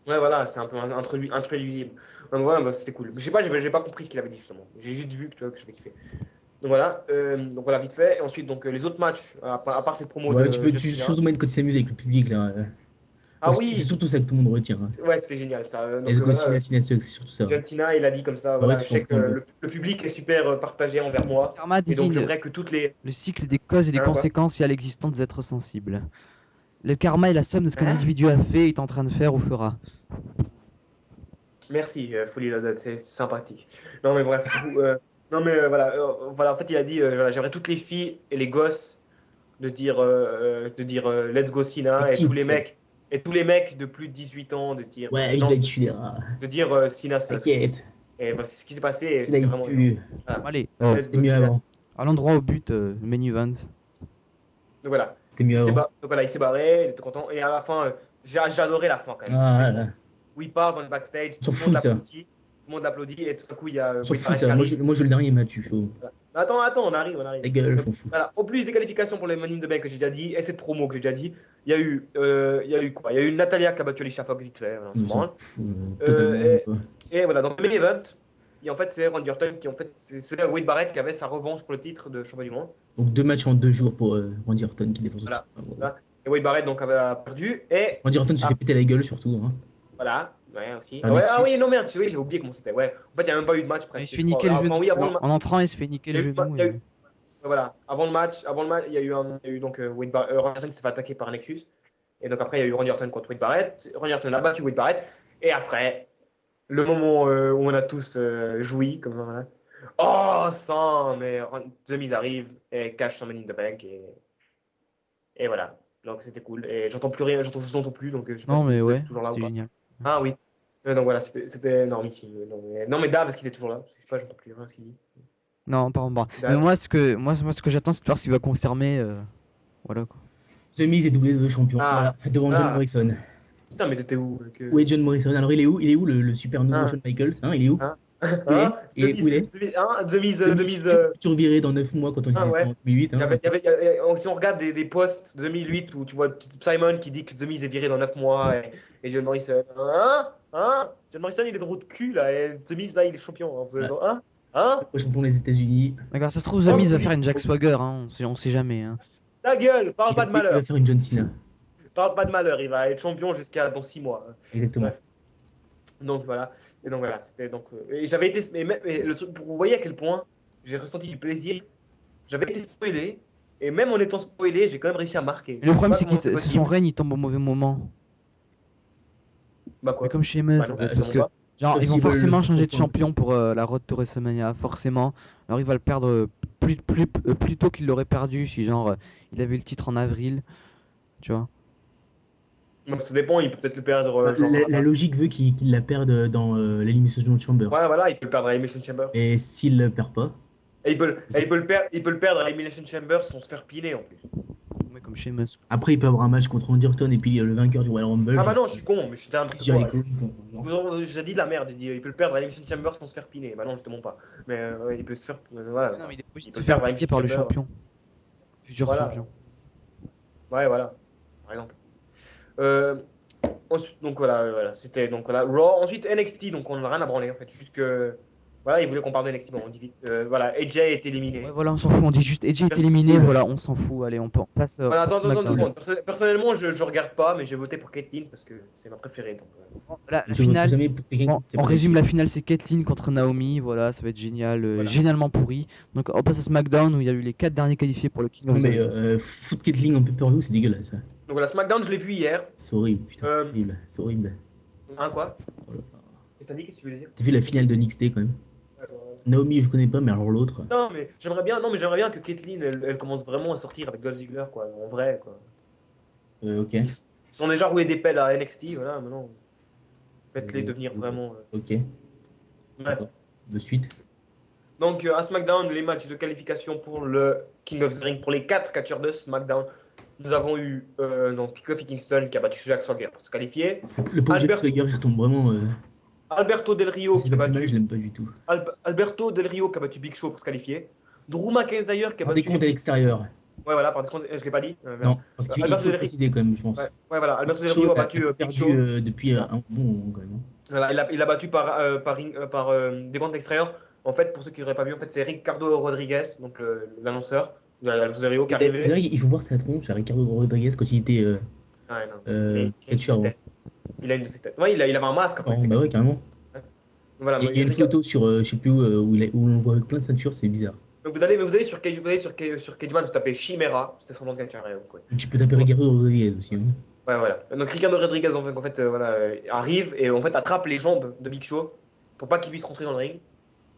Ouais, voilà, c'est un peu introduisible. Donc voilà, bah, c'était cool. Je sais pas, j'ai pas compris ce qu'il avait dit justement. J'ai juste vu que, tu vois, que j'avais kiffé. Donc voilà, vite fait. Et ensuite, donc les autres matchs, à part cette promo Ouais, de tu John Cena. surtout mettre quand il s'amuse avec le public là. Je Ah crois que c'est oui, surtout ça que tout le monde retient, hein. ouais, c'était génial ça. Let's go, Sina, Sina, c'est surtout ça. John Cena, il a dit comme ça, Ouais, voilà, c'est je son sais que point, quoi. le public est super partagé envers moi. Karma Et donc désigne j'aimerais que toutes les. le cycle des causes et des Hein, quoi? conséquences liées à l'existence des êtres sensibles. Le karma est la somme de ce qu'un Hein? individu a fait, est en train de faire ou fera. Merci, Folie Loaded, c'est sympathique. Non mais bref, du coup, non mais voilà, en fait il a dit, voilà, j'aimerais toutes les filles et les gosses de dire Let's go Les Sina kids. et tous les mecs de plus de 18 ans de dire Ouais, il non, va tuer. de dire Sina sucks. T'inquiète. Et voilà, c'est ce qui s'est passé et Sina, c'était il vraiment bien. pue. Voilà. Allez, Let's C'était go mieux Sina. avant. allons droit au but, le main event. Donc voilà, C'était mieux avant. il s'est barré, il était content et à la fin, j'ai adoré la fin quand même. Ah, C'est là, là. où il part dans le backstage, On s'en tout le monde fout de ça. l'applaudit, et tout à coup il y a On s'en Wade fout de Barrett qui ça. arrive. Moi, je le dernier match, tu chaud. Voilà. Attends, on arrive, on arrive. Ta gueule, je Donc, m'en fous. voilà. Au plus des qualifications pour les Money in the Bank que j'ai déjà dit, et cette promo que j'ai déjà dit, il y a eu quoi? Il y a eu Natalia qui a battu Alicia Fox vite fait, voilà, on On s'en s'en branle. fout totalement, Euh, quoi. et voilà, dans le main event, et en fait, c'est Randy Orton qui, en fait, c'est Wade Barrett qui avait sa revanche pour le titre de champion du monde. Donc 2 matchs en 2 jours pour Randy Orton qui défend son Voilà. titre. Ah, wow. Voilà. Et Wade Barrett donc avait perdu, et Randy Orton se fait péter la gueule surtout, hein. voilà, ouais, aussi. Par Ouais, ah oui, Nexus. non, merde, oui, j'ai oublié comment c'était. Ouais. En fait, il n'y a même pas eu de match Il se presque, fait je crois. niquer le Enfin, genou. oui, avant le match. En entrant, il se fait niquer Il y le a eu, genou. il y a eu- voilà, avant le match, il y a eu donc Randy Orton qui s'est fait attaquer par Nexus. Et donc après, il y a eu Randy Orton contre Wade Barrett. Randy Orton a battu Wade Barrett. Et après, le moment où on a tous joui, comme ça, voilà. Oh, sang, mais The Miz arrive et cache son Money in the Bank. Et voilà. Donc c'était cool. Et j'entends plus rien, je n'entends plus, donc je sais pas Non, si mais Dave ouais, est toujours là ou c'était pas. génial. Ah oui. Donc voilà, c'était énormissime. Non, mais Dave, est-ce qu'il est toujours là? Je sais pas, j'entends plus rien ce qu'il dit. Non, par contre, mais Dave. moi, ce que j'attends, c'est de voir s'il va confirmer. Voilà quoi. The Miz est WWE champion. Ah, Voilà, devant John ah, Morrison. putain, mais t'étais où Où est John Morrison? Alors il est où le super nouveau Hein, Shawn Michaels? Hein, il est où? hein, Où il hein, est? Où il est? The The Miz Miz, futur viré dans 9 mois quand on disait ça ouais. en 2008. Hein. Si on regarde des posts de 2008 où tu vois Simon qui dit que The Miz est viré dans 9 mois et John Morrison, John Morrison il est de roue de cul là et The Miz là il est champion. Hein, vous Ouais. avez- hein, hein, Champion des États-Unis. Regarde, ça se trouve, The oh, Miz The va Miz, faire une Jack Swagger, hein, on sait jamais. Hein. ta gueule, parle pas de Il va malheur, faire une John Cena. parle pas de malheur, il va être champion jusqu'à dans 6 mois. Exactement. Bref, donc voilà, c'était donc et j'avais été mais le truc pour vous voyez à quel point j'ai ressenti du plaisir. J'avais été spoilé et même en étant spoilé, j'ai quand même réussi à marquer. Et le Je sais problème, pas c'est comment c'est que son possible. règne, il tombe au mauvais moment. Bah Mais quoi? comme chez Meuse, Bah en non, fait. Parce Parce justement que, pas. genre, sauf ils vont s'ils veulent le forcément faire changer de comprendre. champion pour la road to WrestleMania, forcément. Alors, il va le perdre plus tôt qu'il l'aurait perdu si, genre, il avait le titre en avril, tu vois. Donc ça dépend, il peut peut-être le perdre Bah, genre. la logique veut qu'il la perde dans l'élimination de Chamber. Ouais, voilà, il peut le perdre à Elimination Chamber. Et s'il ne le perd pas, Et c'est- il peut le perdre à Elimination Chamber sans se faire piner en plus. Mais comme chez Meuse. après il peut avoir un match contre Randy Orton et puis le vainqueur du Royal Rumble. Ah bah non, je suis con, mais j'étais n'importe J'ai les quoi. couilles, genre. J'ai dit de la merde, il peut le perdre à Elimination Chamber sans se faire piner. Bah non, justement pas. Mais ouais, il peut se faire. Voilà. Non, mais il est obligé Il de peut se le faire perdre à piquer Elimination par le Chamber. champion. Futur Voilà. champion. Ouais, voilà. Par exemple. Euh, donc voilà, c'était donc voilà Raw. Ensuite NXT, donc on n'a rien à branler en fait, juste que voilà, ils voulaient qu'on parle de NXT, bon, on dit vite. Voilà, AJ est éliminé. Ouais, voilà, on s'en fout, on dit juste Edge est Parce éliminé, que- voilà, on s'en fout. Allez, on passe Voilà, à attends, 2 SmackDown. secondes. Personnellement, je regarde pas, mais j'ai voté pour Caitlyn parce que c'est ma préférée. Donc, La Je voterai finale, jamais pour quelqu'un bon, qui sait on pas résume écrire. la finale, c'est Caitlyn contre Naomi, voilà, ça va être génial, voilà. génialement pourri. Donc on passe à SmackDown où il y a eu les 4 derniers qualifiés pour le King of Non the mais Ring. foot Kettling en pay-per-view c'est dégueulasse. Hein. Donc voilà, SmackDown, je l'ai vu hier. C'est horrible, putain, c'est Euh, horrible. C'est horrible. quoi? Oh là là. Qu'est-ce que t'as dit? Qu'est-ce que tu voulais dire? T'as vu la finale de NXT quand même? Naomi je connais pas mais alors l'autre. Non, mais j'aimerais bien que Caitlyn, elle commence vraiment à sortir avec Dolph Ziggler, quoi, en vrai, quoi. Ok. Ils sont déjà roulés des pelles à NXT, voilà, maintenant, faites-les devenir Ok. vraiment. Ok. Ouais. D'accord. De suite. Donc à SmackDown, les matchs de qualification pour le King of the Ring, pour les 4 catcheurs de SmackDown, nous avons eu donc Kofi Kingston qui a battu Jack Swagger pour se qualifier. Le pauvre Jack Albert- Swagger il retombe vraiment. Alberto Del Rio C'est qui a pas plus mal, battu je l'aime pas du tout. Alberto Del Rio qui a battu Big Show pour se qualifier. Drew McIntyre qui a Par des battu comptes à l'extérieur. Ouais, voilà, par contre, je l'ai pas dit. Non, parce qu'il Alberto faut le Del Rio. préciser quand même, je pense. Ouais, voilà, Alberto Big Del Show Rio a a battu Big perdu Show. depuis Voilà. un bon moment quand même, hein. Voilà, il a battu par des comptes extérieurs. En fait, pour ceux qui n'auraient pas vu, en fait, c'est Ricardo Rodriguez, donc l'annonceur de Alberto Del Rio, qui est Et d'ailleurs, arrivé. il faut voir sa tronche à Ricardo Rodriguez quand il était Ah, non, il a une de catcheur ses avant. têtes. Il a une de ses têtes. Ouais, il avait un masque C'est quand il marrant, était bah catcheur. ouais, carrément. Ouais. Voilà, Il y a une photo sur, je sais plus où on le voit avec plein de ceintures, c'est bizarre. donc vous allez sur Cageman, vous tapez Chimera, c'était son nom de catcheur. Ouais. Tu peux taper Ricardo Rodriguez aussi, hein. Ouais, voilà. Donc Ricardo Rodriguez voilà, arrive et en fait attrape les jambes de Big Show pour pas qu'il puisse rentrer dans le ring.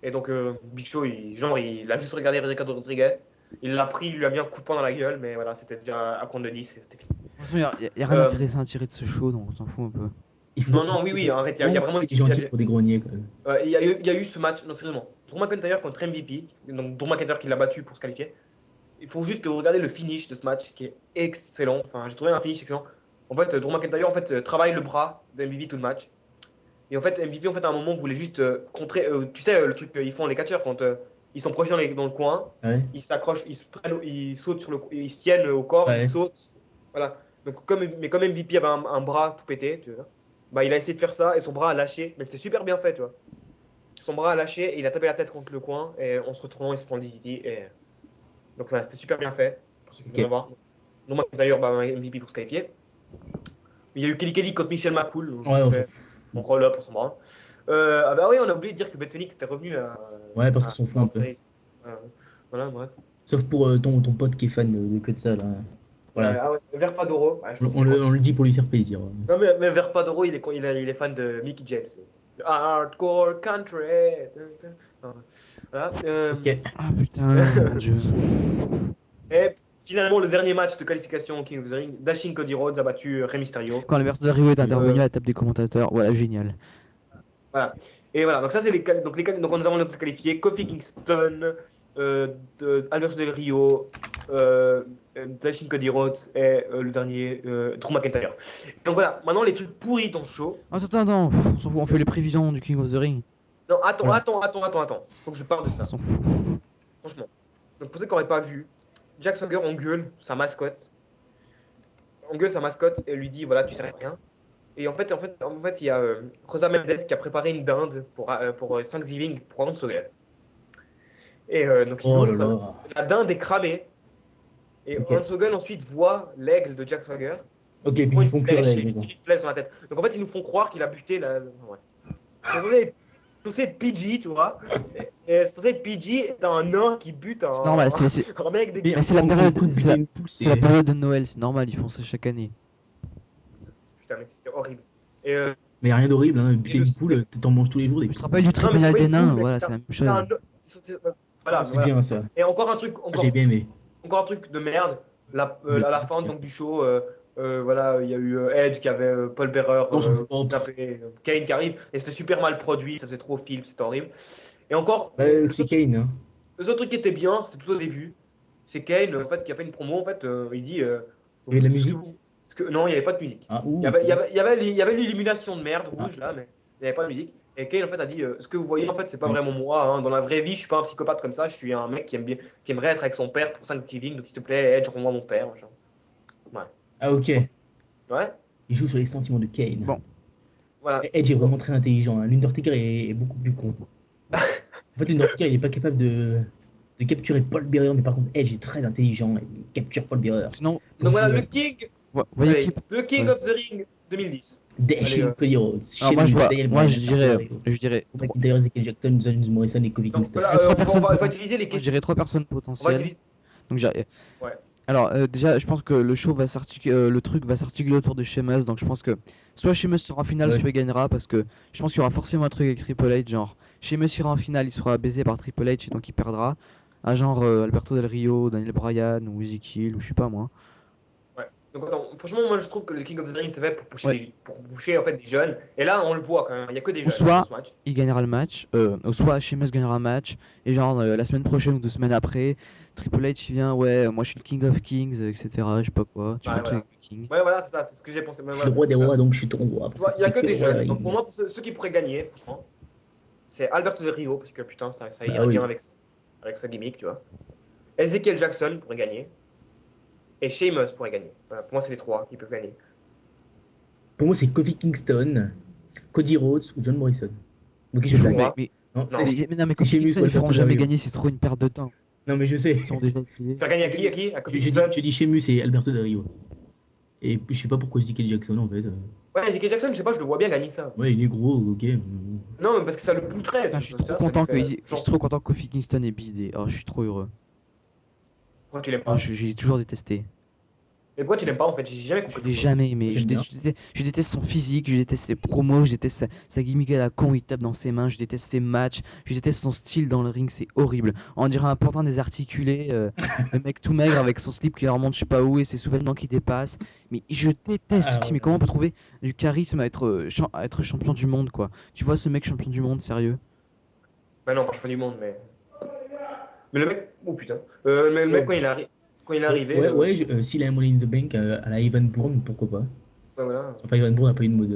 Et donc Big Show, il a juste regardé Ricardo Rodriguez, il l'a pris, il lui a mis un coup de poing dans la gueule, mais voilà, c'était déjà à compte de 10 et c'était fini. De toute façon, y a rien Euh, d'intéressant à tirer de ce show, donc on s'en fout un peu. Il faut non, non, oui, arrête, il y a vraiment c'est une gentil pour des grogniers quand même. il y a eu ce match, non, sérieusement. Drew McIntyre contre MVP, donc Drew McIntyre qui l'a battu pour se qualifier. Il faut juste que vous regardez le finish de ce match qui est excellent. Enfin, j'ai trouvé un finish excellent. En fait, Drew McIntyre travaille le bras de MVP tout le match. Et en fait, MVP, à un moment, voulait juste contrer. Tu sais, le truc qu'ils font les catcheurs quand ils sont proches dans le coin, Ouais, ils s'accrochent, ils sautent ils se tiennent au corps, ils ouais. sautent. Voilà. Donc, comme MVP avait un bras tout pété, tu vois, bah, il a essayé de faire ça et son bras a lâché. Mais c'était super bien fait, tu vois. Son bras a lâché et il a tapé la tête contre le coin et en se retournant, il se prend le DDT. Donc, voilà, c'était super bien fait, pour ceux qui Ok. veulent voir. Donc, d'ailleurs, bah, MVP pour se qualifier. Il y a eu Kelly Kelly contre Michel McCool, donc Ouais, vite on s'en fait. fout. On roll-up, on s'en branle. Ah bah oui, on a oublié de dire que Beth Phoenix était revenu Ouais, parce qu'on à s'en fout un World peu. Series. Voilà, bref. Sauf pour ton pote qui est fan de que de ça, là. Ouais, Voilà. ah ouais, Verpadoro, ouais, je pense qu'il est content. On le dit pour lui faire plaisir. Non, mais Verpadoro, il est fan de Mickey James. De Hardcore Country. Voilà. Ok. Ah putain, mon dieu. Et finalement, le dernier match de qualification au King of the Ring, Dashing Cody Rhodes a battu Rey Mysterio. Quand Alberto Del Rio est intervenu Euh, à la table des commentateurs, voilà, génial. Voilà. Et voilà, donc ça c'est donc nous avons les qualifiés Kofi Kingston, Alberto Del Rio, Dashin Cody Rhodes et le dernier Drew McIntyre. Donc voilà, maintenant les trucs pourris dans ce show. Attends, on s'en fout, on fait les prévisions du King of the Ring. Non, Voilà. attends. Faut que je parle de On ça, s'en fout. franchement. Donc pour ceux qui n'auraient pas vu, Jack Swagger engueule sa mascotte. Engueule sa mascotte et lui dit voilà, tu sais rien. Et il y a Rosa Mendes qui a préparé une dinde pour Thanksgiving pour Hans Swagger. Et donc il Oh là ouvre, là. la dinde est cramée, et Ok. Hans Hogan ensuite voit l'aigle de Jack Swagger, Ok, il puis prend ils une font plus flèche et rêver, lui quoi. tire une flèche dans la tête. Donc en fait, ils nous font croire qu'il a buté la. Ouais. C'est censé être PG, tu vois. Et c'est censé être PG, et t'as un nain qui bute C'est normal, un mec Mais mais dégueu. c'est la en gros, période, coup de buter une poule, c'est la c'est. période de Noël, c'est normal, ils font ça chaque année. Putain, mec, c'était horrible. Et, Mais rien d'horrible, hein. et Buter une poule, t'en manges tous les jours des Tu te poules. rappelles du Non, mais c'est tribunal pas des une nains, poule, mec. voilà, c'est la même C'est un. chose. Voilà, Ah, mais c'est voilà. bien ça. Et encore un truc, J'ai bien aimé. encore un truc de merde. Mais- À la fin donc, du show, voilà, il y a eu Edge qui avait Paul Bearer On s'en fout. Oh, kidnappé, Kane qui arrive, et c'était super mal produit, ça faisait trop film, c'était horrible. Et encore, c'est Kane, hein. le seul truc qui était bien, c'était tout au début, c'est Kane en fait, qui a fait une promo, en fait, il dit Il y avait de la ce que musique. vous- non, il n'y avait pas de musique. Ah, Il y ouh, avait, il y ok. avait, il y avait, il y avait l'illumination de merde Ah, rouge là, mais il n'y avait pas de musique. Et Kane en fait a dit ce que vous voyez en fait c'est pas ouais. vraiment moi, hein. Dans la vraie vie je suis pas un psychopathe comme ça, je suis un mec qui aime bien, qui aimerait être avec son père pour Thanksgiving, donc s'il te plaît Edge rends-moi mon père. Machin. Ouais. Ah, ok. Ouais. Il joue sur les sentiments de Kane. Bon, Voilà. Edge est vraiment très intelligent, hein. L'Undertaker est beaucoup plus con. En fait, l'Undertaker, il est pas capable de capturer Paul Bearer, mais par contre, Edge est très intelligent. Il capture Paul Bearer sinon, pour Donc voilà, jouer le King, voyez qui. allez, le King Ouais. of the Ring 2010. Allez, Dashing Cody Rhodes, Alors moi je Sheamus, vois, Daniel moi Bryan, Alberto Del Rio, je dirais Drew McIntyre, Ezekiel Jackson, James Morrison et Kofi donc Kingston. voilà, trois on personnes va potentielles. utiliser les Moi je questions. dirais trois personnes On va potentielles. utiliser. Donc Ouais. alors déjà je pense que le show va s'articuler, le truc va s'articuler autour de Sheamus, donc je pense que soit Sheamus sera en finale, Ouais. soit il gagnera, parce que je pense qu'il y aura forcément un truc avec Triple H, genre Sheamus ira en finale, il sera baisé par Triple H et donc il perdra. À genre Alberto Del Rio, Daniel Bryan ou Ezekiel ou je sais pas moi. Ouais. Donc attends, franchement, moi je trouve que le King of the Ring c'est fait Ouais. pour pousser en fait des jeunes. Et là on le voit quand même, il n'y a que des Ou jeunes dans soit ce match. il gagnera le match, ou soit Sheamus gagnera le match, et genre la semaine prochaine ou 2 semaines après, Triple H il vient, ouais, moi je suis le King of Kings, etc. Je sais pas quoi, tu fais Ouais, le truc voilà. avec le King. Ouais, voilà, c'est ça, c'est ce que j'ai pensé. Mais Je suis le voilà. roi des rois, donc je suis ton roi. Tu Parce que vois, il n'y a t'es que que des roi de la jeunes. Donc pour ring. moi, ceux qui pourraient gagner, franchement, c'est Alberto Del Rio, parce que putain, ça Bah irait bien oui. avec sa gimmick, tu vois. Ezekiel Jackson pourrait gagner. et Sheamus pourrait gagner. Voilà, pour moi, c'est les trois qui peuvent gagner. Pour moi, c'est Kofi Kingston, Cody Rhodes ou John Morrison. Ok, je Pour blague. moi, Non, non. Mais non, mais c'est Kofi Sheamus Kingston, ou ils feront Alberto Del jamais Rio. gagner, c'est trop une perte de temps. Non, mais je sais. Ils ont déjà essayé. Faire gagner à qui? À qui? À Kofi Je Kingston? dis Sheamus et Alberto Del Rio. Et je sais pas pourquoi je dis Kelly Jackson en fait. Ouais, Ezekiel Jackson, je sais pas, je le vois bien gagner ça. Ouais, il est gros, ok. Non, mais parce que ça le boosterait. Putain, je suis Ça, trop ça lui content fait je suis trop content que Kofi Kingston ait bidé. Oh, je suis trop heureux. Pourquoi tu l'aimes Oh, pas? j'ai toujours détesté. Mais pourquoi tu l'aimes pas en fait? J'ai jamais Je compris l'ai pourquoi. jamais aimé. Moi, j'aime bien. Je déteste son physique, je déteste ses promos, je déteste sa gimmick à la con, il tape dans ses mains, je déteste ses matchs, je déteste son style dans le ring, c'est horrible. On dirait un pantin désarticulé, le mec tout maigre avec son slip qui remonte je sais pas où et ses sous-vêtements qui dépassent. Mais je déteste ce Alors, type. Mais comment on peut trouver du charisme à être champion du monde, quoi? Tu vois ce mec champion du monde, sérieux? Bah non, pas champion du monde, mais le mec. Oh putain. Mais le mec, oh, quand il est arrivé. ouais, ouais, s'il a un Money in the Bank à la Evan Bourne, pourquoi pas. Ouais, voilà. Enfin, Evan Bourne n'a pas eu de mode.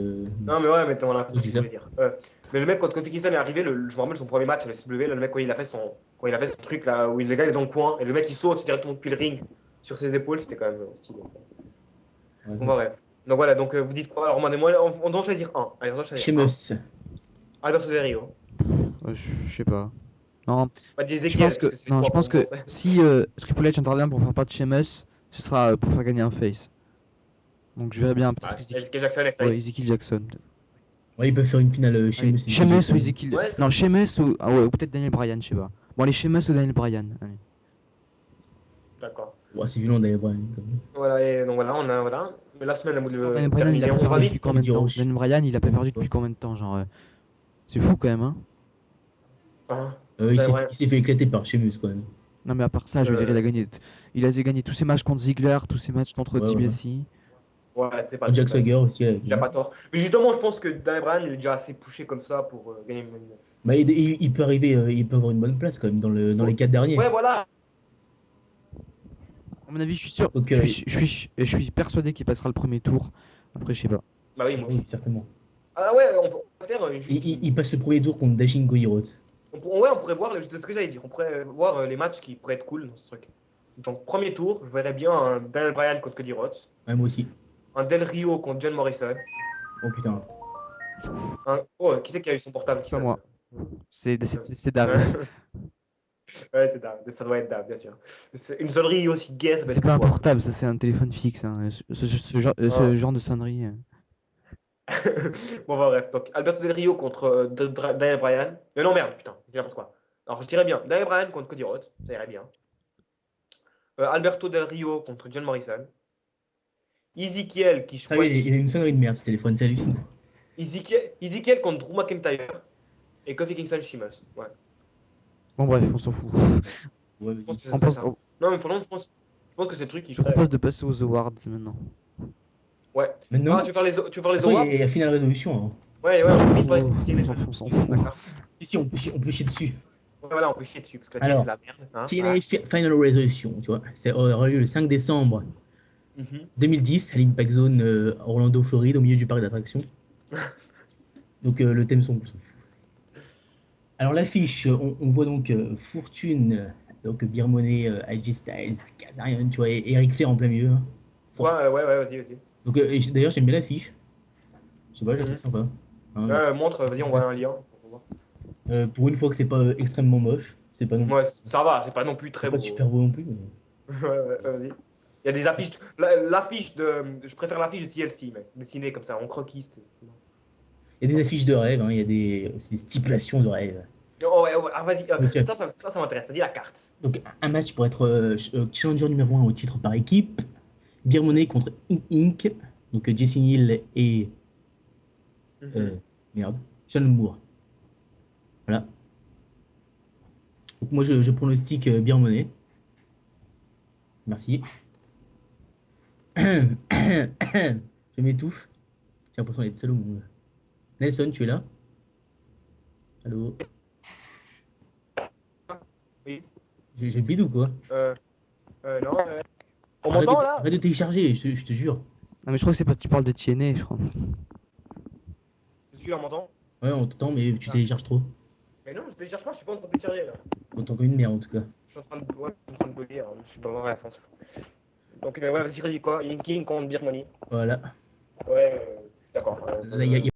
Non, mais ouais, mais on a Oui, compris ce c'est que je ça. voulais dire. Mais le mec, quand Kofi Kingston est arrivé, je me rappelle son premier match à la SW, là, le mec, quand il a fait son truc là, où le gars est dans le coin, et le mec il saute directement depuis le ring sur ses épaules, c'était quand même stylé. Ouais, Bon, bah, bref. Donc voilà, donc vous dites quoi? Alors, demandez-moi, on doit choisir un. Allez, on doit choisir un. Sheamus. Alberto Del Rio. Je sais pas. Non, Pas je pense d'Ezekiel, parce que que c'est les non, je trois pense pour moi. que si Triple H intervient pour faire pas de Sheamus, ce sera pour faire gagner un face. Donc je verrais bien peut-être Ah, Ezekiel Jackson est Ouais, face. Ezekiel Jackson, peut-être. Ouais, ils peuvent faire une finale Allez, Sheamus et Ezekiel Sheamus ou Jackson. Ezekiel. Ouais, Non, Sheamus ou. Ah ouais, ou peut-être Daniel Bryan, je sais pas. Bon, allez, Sheamus ou Daniel Bryan. Allez. d'accord. Ouais, c'est violent d'ailleurs, Brian. Voilà, et donc voilà, on a, voilà. Mais la semaine, Genre, Daniel est Bryan, il a terminée. pas On va perdu depuis vite. combien de Cody temps? Rhodes. Daniel Bryan, il a pas perdu Ouais. depuis combien de temps? Genre, c'est fou quand même, hein? Hein. Il Daniel Bryan. s'est fait éclater par Sheamus quand même. Non, mais à part ça, je veux dire, Euh, il a gagné tous ses matchs contre Ziggler, tous ses matchs contre Ouais, voilà. DiBiase. ouais, c'est pas Jack bah, Swagger aussi avec il a lui. pas tort. Mais justement, je pense que Daniel Bryan, il est déjà assez poussé comme ça pour gagner une. Bah, il peut arriver, il peut avoir une bonne place quand même dans les quatre derniers. Ouais, voilà. À mon avis, je suis sûr, Donc, je suis persuadé qu'il passera le premier tour. Après, je sais pas. Bah oui, moi oui, aussi. certainement. Ah ouais, on peut faire juste. Il passe le premier tour contre Dashin Cody Rhodes. Ouais, on pourrait voir, c'est ce que j'allais dire, on pourrait voir les matchs qui pourraient être cool dans ce truc. Donc, premier tour, je verrais bien un Daniel Bryan contre Cody Rhodes, Ouais, moi aussi. un Del Rio contre John Morrison, Oh putain. Oh, qui c'est qui a eu son portable qui Pas sonne moi. ça? C'est Dave. Ouais, c'est Dave, ça doit être Dave, bien sûr. Une sonnerie aussi gaie, ça doit C'est être pas un toi. portable, ça c'est un téléphone fixe, hein. Ah. Ce genre de sonnerie. Bon, bah, bref, donc Alberto Del Rio contre Daniel Bryan. Non, merde, putain, c'est n'importe quoi. Alors, je dirais bien Daniel Bryan contre Cody Rhodes, ça irait bien. Alberto Del Rio contre John Morrison. Ezekiel qui Ça, switch. il a une sonnerie de merde ce téléphone, c'est hallucinant. Ezekiel contre Drew McIntyre et Kofi Kingston Sheamus. Ouais. Bon bref, on s'en fout. Ouais, Je pense vas-y. que ce On serait pense, ça. Non, mais franchement, je pense que c'est le truc qui je ferait. propose de passer aux awards maintenant. Ouais. Ah, Maintenant, tu veux faire les attends, il awards? y a Final Résolution. Hein. Ouais, on peut vite pas Oh, expliquer on les s'en trucs fout, on s'en qui sont fout. d'accord. Ici, on peut chier dessus. Ouais, voilà, on peut chier dessus parce que la télé c'est Alors, la merde. Hein, TNA voilà. Final Resolution, tu vois, ça aura lieu le 5 décembre Mhm. 2010 à l'Impact Zone Orlando, Floride, au milieu du parc d'attractions. Donc le thème son, on s'en fout. Alors l'affiche, on voit donc Fortune, donc Beer Money, AJ Styles, Kazarian, tu vois, et Eric Flair en plein milieu. Hein. Fort. Ouais, vas-y. Donc d'ailleurs j'aime bien l'affiche. Je sais pas, je la trouve Mhm. sympa. Hein, Montre, vas-y, on voit un lien. pour une fois que c'est pas extrêmement moche, c'est pas non plus, Ouais, ça va, c'est pas non plus c'est très pas beau. super beau non plus. Mais... Ouais, vas-y. Il y a des affiches. L'affiche de. Je préfère l'affiche de TLC, mec. Dessinée comme ça, en croquis. Il y a des affiches de rêve, hein, il y a aussi des stipulations de rêve. Oh, ouais, ah, vas-y. Donc, Ça m'intéresse. Vas-y, la carte. donc, un match pour être challenger numéro 1 au titre par équipe. Beer Money contre Inc. Donc Jesse Hill et Mhm. euh, merde, Sean Moore. Voilà. Donc moi je pronostique Beer Money. Merci. Je m'étouffe. J'ai l'impression d'être seul au monde. Nelson, tu es là? Allô? Oui. J'ai le bide ou quoi? Euh, non. On m'entend là? Arrête de télécharger, je te jure. Non mais je crois que c'est parce que tu parles de TNA, je crois. Je suis là, on m'entend? Ouais, on t'entend, mais tu Ah. télécharges trop. Mais non, je télécharge pas, je suis pas en train de télécharger là. On t'entend comme une merde en tout cas. Je suis en train de bugger, hein. Je suis pas bref. Donc, ouais, vas-y, quoi. Yinking contre Birmanie. Voilà. Ouais, d'accord. Là, il y a